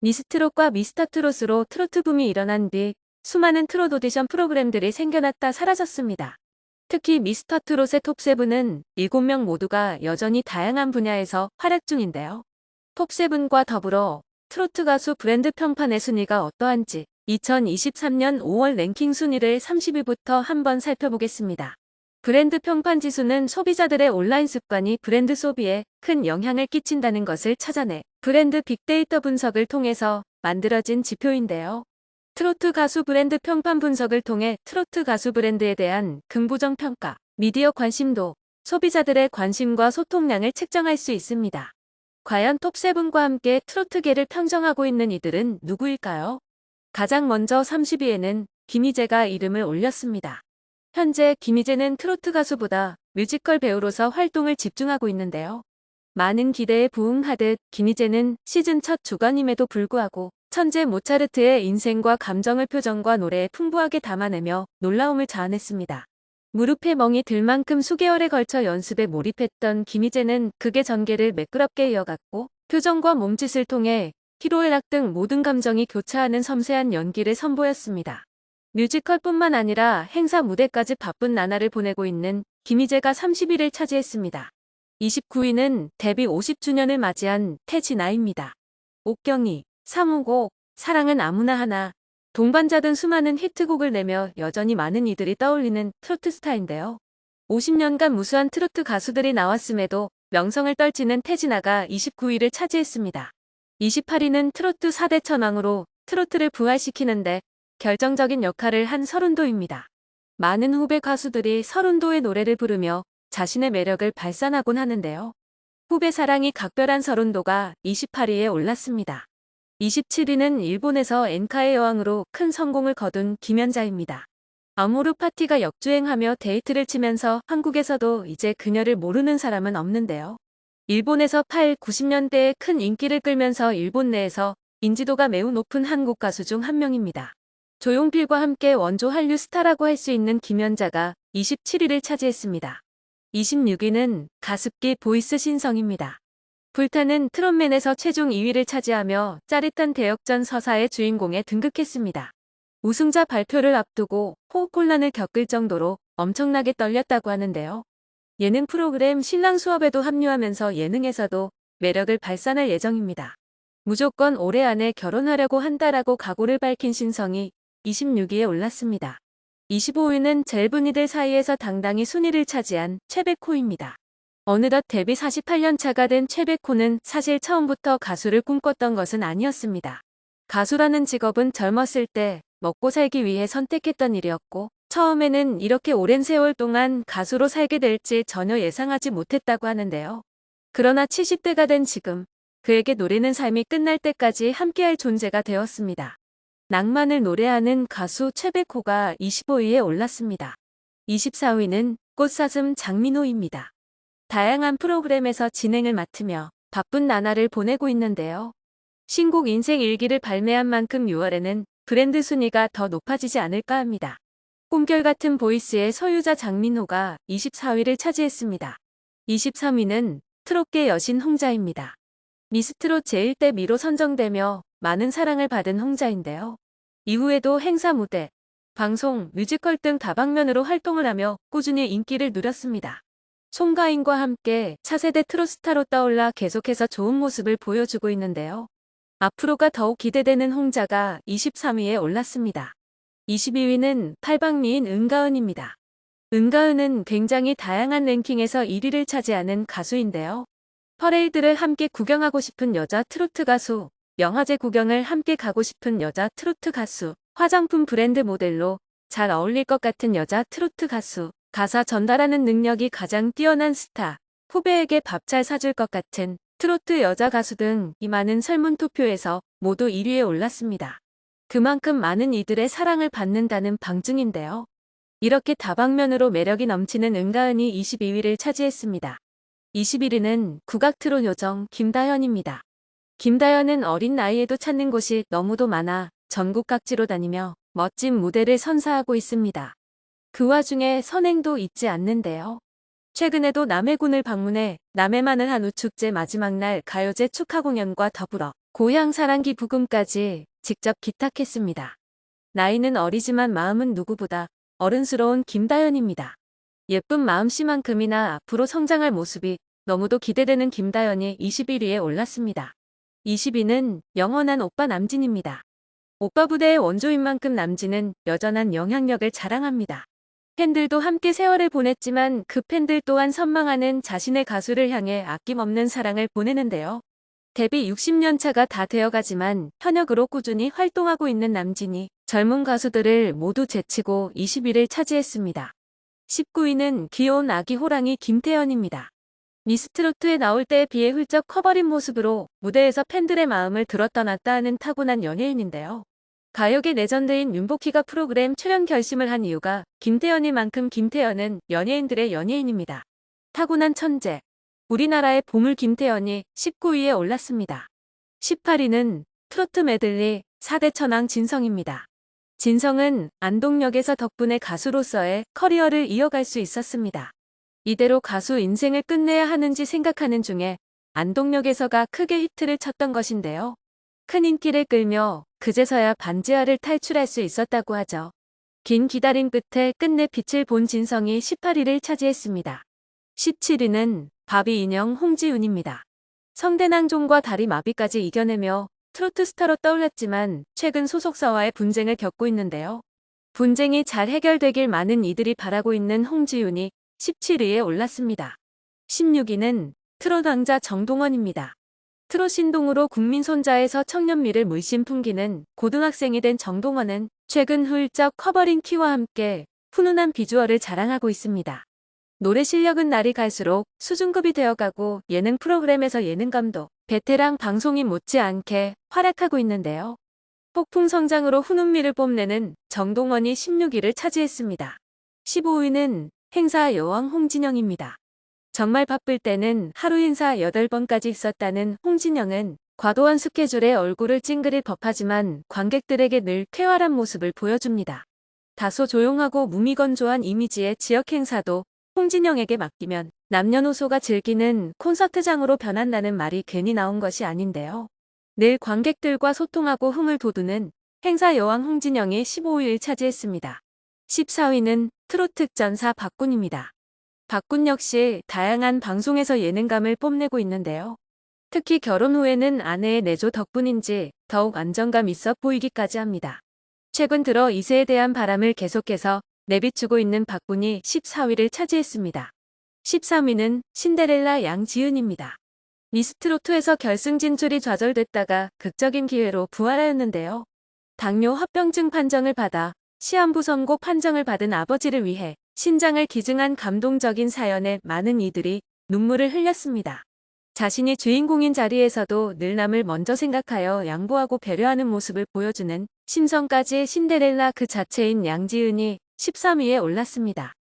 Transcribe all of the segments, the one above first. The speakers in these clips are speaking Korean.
미스트롯과 미스터트롯으로 트로트 붐이 일어난 뒤 수많은 트롯 오디션 프로그램들이 생겨났다 사라졌습니다. 특히 미스터트롯의 톱세븐은 7명 모두가 여전히 다양한 분야에서 활약 중인데요. 톱세븐과 더불어 트로트 가수 브랜드 평판의 순위가 어떠한지 2023년 5월 랭킹 순위를 30위부터 한번 살펴보겠습니다. 브랜드 평판 지수는 소비자들의 온라인 습관이 브랜드 소비에 큰 영향을 끼친다는 것을 찾아내 브랜드 빅데이터 분석을 통해서 만들어진 지표인데요. 트로트 가수 브랜드 평판 분석을 통해 트로트 가수 브랜드에 대한 긍부정 평가, 미디어 관심도, 소비자들의 관심과 소통량을 측정할 수 있습니다. 과연 톱7과 함께 트로트계를 평정하고 있는 이들은 누구일까요? 가장 먼저 30위에는 김희재가 이름을 올렸습니다. 현재 김희재는 트로트 가수보다 뮤지컬 배우로서 활동을 집중하고 있는데요. 많은 기대에 부응하듯 김희재는 시즌 첫 주간임에도 불구하고 천재 모차르트의 인생과 감정을 표정과 노래에 풍부하게 담아내며 놀라움을 자아냈습니다. 무릎에 멍이 들 만큼 수개월에 걸쳐 연습에 몰입했던 김희재는 극의 전개를 매끄럽게 이어갔고 표정과 몸짓을 통해 희로애락 등 모든 감정이 교차하는 섬세한 연기를 선보였습니다. 뮤지컬뿐만 아니라 행사 무대까지 바쁜 나날을 보내고 있는 김희재가 30위를 차지했습니다. 29위는 데뷔 50주년을 맞이한 태진아입니다. 옥경이, 사무곡, 사랑은 아무나 하나, 동반자 등 수많은 히트곡을 내며 여전히 많은 이들이 떠올리는 트로트 스타인데요. 50년간 무수한 트로트 가수들이 나왔음에도 명성을 떨치는 태진아가 29위를 차지했습니다. 28위는 트로트 4대 천왕으로 트로트를 부활시키는데 결정적인 역할을 한 서른도입니다. 많은 후배 가수들이 서른도의 노래를 부르며 자신의 매력을 발산하곤 하는데요. 후배 사랑이 각별한 서른도가 28위에 올랐습니다. 27위는 일본에서 엔카의 여왕으로 큰 성공을 거둔 김연자입니다. 아모르 파티가 역주행하며 데이트를 치면서 한국에서도 이제 그녀를 모르는 사람은 없는데요. 일본에서 8, 90년대에 큰 인기를 끌면서 일본 내에서 인지도가 매우 높은 한국 가수 중 한 명입니다. 조용필과 함께 원조 한류 스타라고 할 수 있는 김연자가 27위를 차지했습니다. 26위는 가습기 보이스 신성입니다. 불타는 트롯맨에서 최종 2위를 차지하며 짜릿한 대역전 서사의 주인공에 등극했습니다. 우승자 발표를 앞두고 호흡곤란을 겪을 정도로 엄청나게 떨렸다고 하는데요. 예능 프로그램 신랑 수업에도 합류하면서 예능에서도 매력을 발산할 예정입니다. 무조건 올해 안에 결혼하려고 한다라고 각오를 밝힌 신성이 26위에 올랐습니다. 25위는 젊은이들 사이에서 당당히 순위를 차지한 최백호입니다. 어느덧 데뷔 48년 차가 된 최백호는 사실 처음부터 가수를 꿈꿨던 것은 아니었습니다. 가수라는 직업은 젊었을 때 먹고 살기 위해 선택했던 일이었고 처음에는 이렇게 오랜 세월 동안 가수로 살게 될지 전혀 예상하지 못했다고 하는데요. 그러나 70대가 된 지금 그에게 노래는 삶이 끝날 때까지 함께할 존재가 되었습니다. 낭만을 노래하는 가수 최백호가 25위에 올랐습니다. 24위는 꽃사슴 장민호입니다. 다양한 프로그램에서 진행을 맡으며 바쁜 나날을 보내고 있는데요. 신곡 인생 일기를 발매한 만큼 6월에는 브랜드 순위가 더 높아지지 않을까 합니다. 꿈결같은 보이스의 소유자 장민호가 24위를 차지했습니다. 23위는 트롯계 여신 홍자입니다. 미스트롯 제1대 미로 선정되며 많은 사랑을 받은 홍자인데요. 이후에도 행사 무대, 방송, 뮤지컬 등 다방면으로 활동을 하며 꾸준히 인기를 누렸습니다. 송가인과 함께 차세대 트롯 스타로 떠올라 계속해서 좋은 모습을 보여주고 있는데요. 앞으로가 더욱 기대되는 홍자가 23위에 올랐습니다. 22위는 팔방미인 은가은입니다. 은가은은 굉장히 다양한 랭킹에서 1위를 차지하는 가수인데요. 퍼레이드를 함께 구경하고 싶은 여자 트로트 가수, 영화제 구경을 함께 가고 싶은 여자 트로트 가수, 화장품 브랜드 모델로 잘 어울릴 것 같은 여자 트로트 가수, 가사 전달하는 능력이 가장 뛰어난 스타, 후배에게 밥 잘 사줄 것 같은 트로트 여자 가수 등 이 많은 설문 투표에서 모두 1위에 올랐습니다. 그만큼 많은 이들의 사랑을 받는다는 방증인데요. 이렇게 다방면으로 매력이 넘치는 은가은이 22위를 차지했습니다. 21위는 국악 트롯 요정 김다현입니다. 김다현은 어린 나이에도 찾는 곳이 너무도 많아 전국 각지로 다니며 멋진 무대를 선사하고 있습니다. 그 와중에 선행도 잊지 않는데요. 최근에도 남해군을 방문해 남해마늘 한우 축제 마지막 날 가요제 축하 공연과 더불어 고향 사랑기 부금까지 직접 기탁했습니다. 나이는 어리지만 마음은 누구보다 어른스러운 김다연입니다. 예쁜 마음씨만큼이나 앞으로 성장할 모습이 너무도 기대되는 김다연이 21위에 올랐습니다. 20위는 영원한 오빠 남진입니다. 오빠 부대의 원조인 만큼 남진은 여전한 영향력을 자랑합니다. 팬들도 함께 세월을 보냈지만 그 팬들 또한 선망하는 자신의 가수를 향해 아낌없는 사랑을 보내는데요. 데뷔 60년 차가 다 되어가지만 현역으로 꾸준히 활동하고 있는 남진이 젊은 가수들을 모두 제치고 20위를 차지했습니다. 19위는 귀여운 아기 호랑이 김태연입니다. 미스트롯에 나올 때에 비해 훌쩍 커버린 모습으로 무대에서 팬들의 마음을 들었다 놨다 하는 타고난 연예인인데요. 가요계 레전드인 윤복희가 프로그램 출연 결심을 한 이유가 김태연이만큼 김태연은 연예인들의 연예인입니다. 타고난 천재. 우리나라의 보물 김태연이 19위에 올랐습니다. 18위는 트로트 메들리 4대 천왕 진성입니다. 진성은 안동역에서 덕분에 가수로서의 커리어를 이어갈 수 있었습니다. 이대로 가수 인생을 끝내야 하는지 생각하는 중에 안동역에서가 크게 히트를 쳤던 것인데요. 큰 인기를 끌며 그제서야 반지하를 탈출할 수 있었다고 하죠. 긴 기다림 끝에 끝내 빛을 본 진성이 18위를 차지했습니다. 17위는 바비 인형 홍지윤입니다. 성대낭종과 다리 마비까지 이겨내며 트로트 스타로 떠올랐지만 최근 소속사와의 분쟁을 겪고 있는데요. 분쟁이 잘 해결되길 많은 이들이 바라고 있는 홍지윤이 17위에 올랐습니다. 16위는 트롯 왕자 정동원입니다. 트롯 신동으로 국민 손자에서 청년미를 물씬 풍기는 고등학생이 된 정동원은 최근 훌쩍 커버린 키와 함께 훈훈한 비주얼을 자랑하고 있습니다. 노래 실력은 날이 갈수록 수준급이 되어가고 예능 프로그램에서 예능감도 베테랑 방송인 못지않게 활약하고 있는데요. 폭풍 성장으로 훈훈미를 뽐내는 정동원이 16위를 차지했습니다. 15위는 행사 여왕 홍진영입니다. 정말 바쁠 때는 하루 행사 8번까지 있었다는 홍진영은 과도한 스케줄에 얼굴을 찡그릴 법하지만 관객들에게 늘 쾌활한 모습을 보여줍니다. 다소 조용하고 무미건조한 이미지의 지역 행사도 홍진영에게 맡기면 남녀노소가 즐기는 콘서트장으로 변한다는 말이 괜히 나온 것이 아닌데요. 늘 관객들과 소통하고 흥을 돋우는 행사 여왕 홍진영이 15위를 차지했습니다. 14위는 트로트 특전사 박군입니다. 박군 역시 다양한 방송에서 예능감을 뽐내고 있는데요. 특히 결혼 후에는 아내의 내조 덕분인지 더욱 안정감 있어 보이기까지 합니다. 최근 들어 2세에 대한 바람을 계속해서 내비추고 있는 박군이 14위를 차지했습니다. 13위는 신데렐라 양지은입니다. 미스트롯2에서 결승 진출이 좌절됐다가 극적인 기회로 부활하였는데요. 당뇨 합병증 판정을 받아 시한부 선고 판정을 받은 아버지를 위해 신장을 기증한 감동적인 사연에 많은 이들이 눈물을 흘렸습니다. 자신이 주인공인 자리에서도 늘 남을 먼저 생각하여 양보하고 배려하는 모습을 보여주는 심성까지 신데렐라 그 자체인 양지은이 13위에 올랐습니다.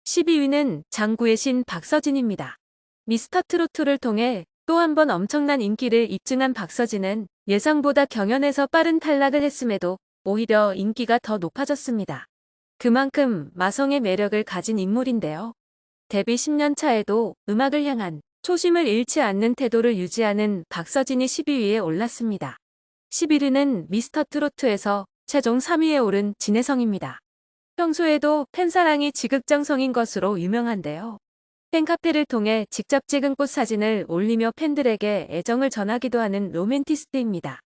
12위는 장구의 신 박서진입니다. 미스터트로트를 통해 또 한 번 엄청난 인기를 입증한 박서진은 예상보다 경연에서 빠른 탈락을 했음에도 오히려 인기가 더 높아졌습니다. 그만큼 마성의 매력을 가진 인물인데요. 데뷔 10년 차에도 음악을 향한 초심을 잃지 않는 태도를 유지하는 박서진이 12위에 올랐습니다. 11위는 미스터트로트에서 최종 3위에 오른 진혜성입니다. 평소에도 팬사랑이 지극정성인 것으로 유명한데요. 팬카페를 통해 직접 찍은 꽃 사진을 올리며 팬들에게 애정을 전하기도 하는 로맨티스트입니다.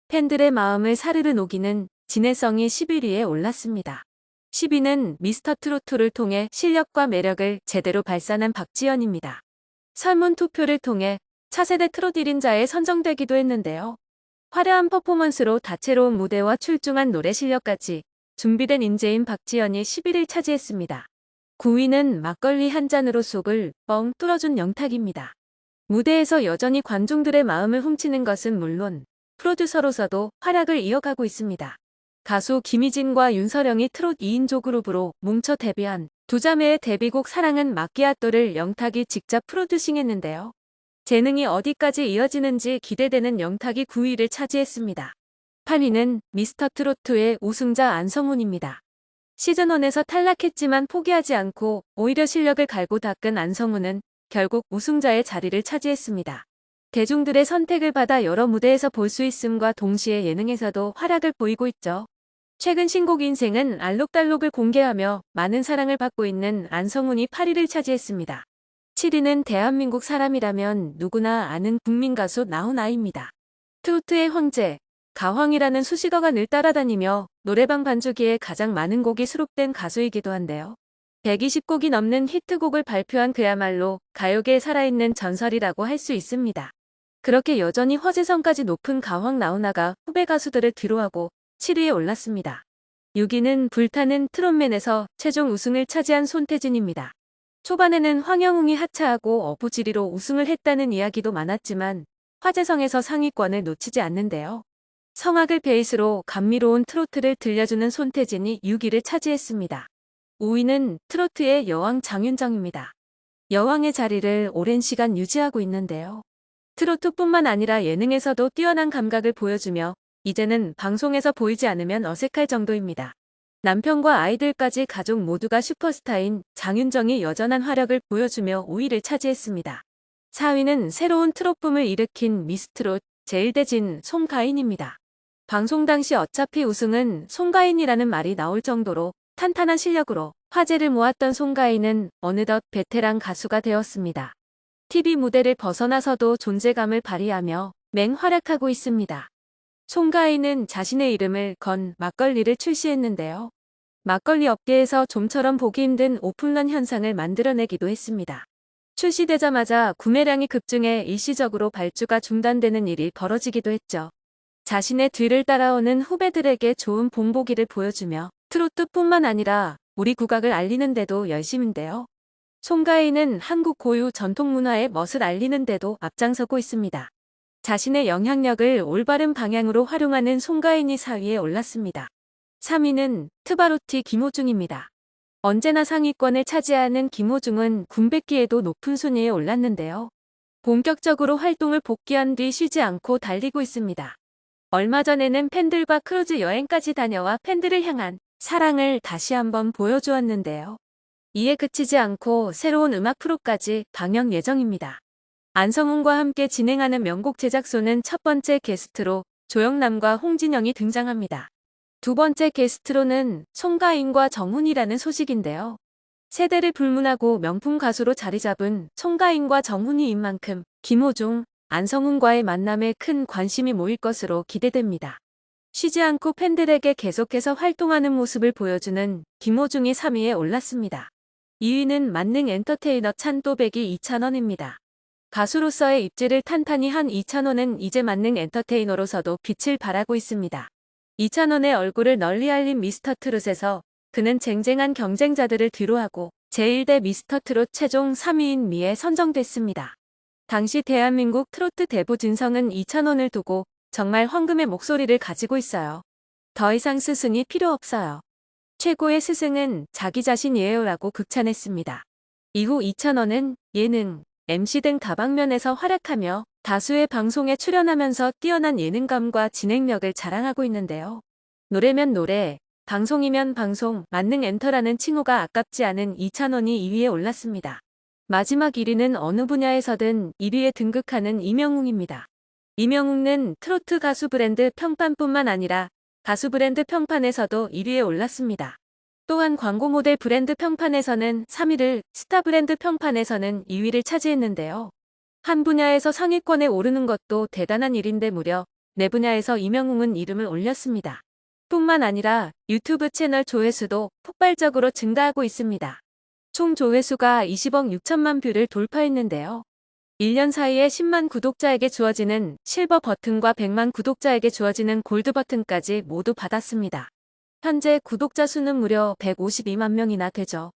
팬들의 마음을 사르르 녹이는 진혜성이 11위에 올랐습니다. 10위는 미스터트로트를 통해 실력과 매력을 제대로 발산한 박지연입니다. 설문 투표를 통해 차세대 트롯 1인자에 선정되기도 했는데요. 화려한 퍼포먼스로 다채로운 무대와 출중한 노래 실력까지 준비된 인재인 박지연이 10위를 차지했습니다. 9위는 막걸리 한 잔으로 속을 뻥 뚫어준 영탁입니다. 무대에서 여전히 관중들의 마음을 훔치는 것은 물론 프로듀서로서도 활약을 이어가고 있습니다. 가수 김희진과 윤서령이 트롯 2인조 그룹으로 뭉쳐 데뷔한 두 자매의 데뷔곡 사랑은 마끼아또를 영탁이 직접 프로듀싱했는데요. 재능이 어디까지 이어지는지 기대되는 영탁이 9위를 차지했습니다. 8위는 미스터트로트의 우승자 안성훈입니다. 시즌1에서 탈락했지만 포기하지 않고 오히려 실력을 갈고 닦은 안성훈은 결국 우승자의 자리를 차지했습니다. 대중들의 선택을 받아 여러 무대에서 볼 수 있음과 동시에 예능에서도 활약을 보이고 있죠. 최근 신곡 인생은 알록달록을 공개하며 많은 사랑을 받고 있는 안성훈이 8위를 차지했습니다. 7위는 대한민국 사람이라면 누구나 아는 국민 가수 나훈아입니다. 트로트의 황제, 가황이라는 수식어가 늘 따라다니며 노래방 반주기에 가장 많은 곡이 수록된 가수이기도 한데요. 120곡이 넘는 히트곡을 발표한 그야말로 가요계에 살아있는 전설이라고 할 수 있습니다. 그렇게 여전히 화제성까지 높은 가황 나훈아가 후배 가수들을 뒤로하고 7위에 올랐습니다. 6위는 불타는 트롯맨에서 최종 우승을 차지한 손태진입니다. 초반에는 황영웅이 하차하고 어부지리로 우승을 했다는 이야기도 많았지만 화제성에서 상위권을 놓치지 않는데요. 성악을 베이스로 감미로운 트로트를 들려주는 손태진이 6위를 차지했습니다. 5위는 트로트의 여왕 장윤정입니다. 여왕의 자리를 오랜 시간 유지하고 있는데요. 트로트뿐만 아니라 예능에서도 뛰어난 감각을 보여주며 이제는 방송에서 보이지 않으면 어색할 정도입니다. 남편과 아이들까지 가족 모두가 슈퍼스타인 장윤정이 여전한 화력을 보여주며 5위를 차지했습니다. 4위는 새로운 트롯붐을 일으킨 미스트롯 제일대진 송가인입니다. 방송 당시 어차피 우승은 송가인이라는 말이 나올 정도로 탄탄한 실력으로 화제를 모았던 송가인은 어느덧 베테랑 가수가 되었습니다. TV 무대를 벗어나서도 존재감을 발휘하며 맹활약하고 있습니다. 송가인은 자신의 이름을 건 막걸리를 출시했는데요. 막걸리 업계에서 좀처럼 보기 힘든 오픈런 현상을 만들어내기도 했습니다. 출시되자마자 구매량이 급증해 일시적으로 발주가 중단되는 일이 벌어지기도 했죠. 자신의 뒤를 따라오는 후배들에게 좋은 본보기를 보여주며 트로트뿐만 아니라 우리 국악을 알리는 데도 열심인데요. 송가인은 한국 고유 전통문화의 멋을 알리는 데도 앞장서고 있습니다. 자신의 영향력을 올바른 방향으로 활용하는 송가인이 4위에 올랐습니다. 3위는 트바로티 김호중입니다. 언제나 상위권을 차지하는 김호중은 군백기에도 높은 순위에 올랐는데요. 본격적으로 활동을 복귀한 뒤 쉬지 않고 달리고 있습니다. 얼마 전에는 팬들과 크루즈 여행까지 다녀와 팬들을 향한 사랑을 다시 한번 보여주었는데요. 이에 그치지 않고 새로운 음악 프로까지 방영 예정입니다. 안성훈과 함께 진행하는 명곡 제작소는 첫 번째 게스트로 조영남과 홍진영이 등장합니다. 두 번째 게스트로는 송가인과 정훈이라는 소식인데요. 세대를 불문하고 명품 가수로 자리 잡은 송가인과 정훈이인 만큼 김호중, 안성훈과의 만남에 큰 관심이 모일 것으로 기대됩니다. 쉬지 않고 팬들에게 계속해서 활동하는 모습을 보여주는 김호중이 3위에 올랐습니다. 2위는 만능 엔터테이너 찬또배기 이찬원입니다. 가수로서의 입지를 탄탄히 한 이찬원은 이제 만능 엔터테이너로서도 빛을 발하고 있습니다. 이찬원의 얼굴을 널리 알린 미스터트롯에서 그는 쟁쟁한 경쟁자들을 뒤로하고 제1대 미스터트롯 최종 3위인 미에 선정됐습니다. 당시 대한민국 트로트 대부 진성은 이찬원을 두고 정말 황금의 목소리를 가지고 있어요. 더 이상 스승이 필요 없어요. 최고의 스승은 자기 자신이에요라고 극찬했습니다. 이후 이찬원은 예능, MC 등 다방면에서 활약하며 다수의 방송에 출연하면서 뛰어난 예능감과 진행력을 자랑하고 있는데요. 노래면 노래, 방송이면 방송, 만능 엔터라는 칭호가 아깝지 않은 이찬원이 2위에 올랐습니다. 마지막 1위는 어느 분야에서든 1위에 등극하는 이명웅입니다. 이명웅은 트로트 가수 브랜드 평판뿐만 아니라 가수 브랜드 평판에서도 1위에 올랐습니다. 또한 광고 모델 브랜드 평판에서는 3위를, 스타 브랜드 평판에서는 2위를 차지했는데요. 한 분야에서 상위권에 오르는 것도 대단한 일인데 무려 4분야에서 이명웅은 이름을 올렸습니다. 뿐만 아니라 유튜브 채널 조회수도 폭발적으로 증가하고 있습니다. 총 조회수가 20억 6천만 뷰를 돌파했는데요. 1년 사이에 10만 구독자에게 주어지는 실버 버튼과 100만 구독자에게 주어지는 골드 버튼까지 모두 받았습니다. 현재 구독자 수는 무려 152만 명이나 되죠.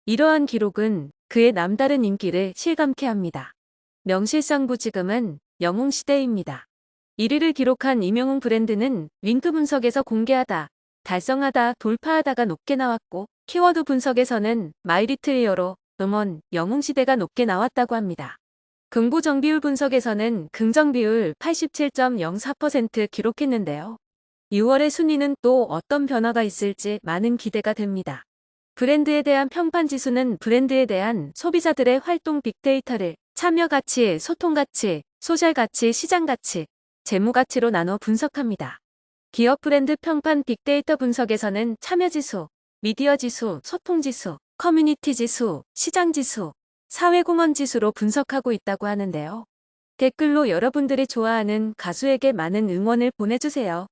이러한 기록은 그의 남다른 인기를 실감케 합니다. 명실상부지금은 영웅시대입니다. 1위를 기록한 이명웅 브랜드는 윙크 분석에서 공개하다, 달성하다, 돌파하다가 높게 나왔고 키워드 분석에서는 마이리틀 히어로, 음원, 영웅시대가 높게 나왔다고 합니다. 긍부정비율 분석에서는 긍정비율 87.04% 기록했는데요. 6월의 순위는 또 어떤 변화가 있을지 많은 기대가 됩니다. 브랜드에 대한 평판 지수는 브랜드에 대한 소비자들의 활동 빅데이터를 참여 가치, 소통 가치, 소셜 가치, 시장 가치, 재무 가치로 나눠 분석합니다. 기업 브랜드 평판 빅데이터 분석에서는 참여 지수, 미디어 지수, 소통 지수, 커뮤니티 지수, 시장 지수, 사회공헌 지수로 분석하고 있다고 하는데요. 댓글로 여러분들이 좋아하는 가수에게 많은 응원을 보내주세요.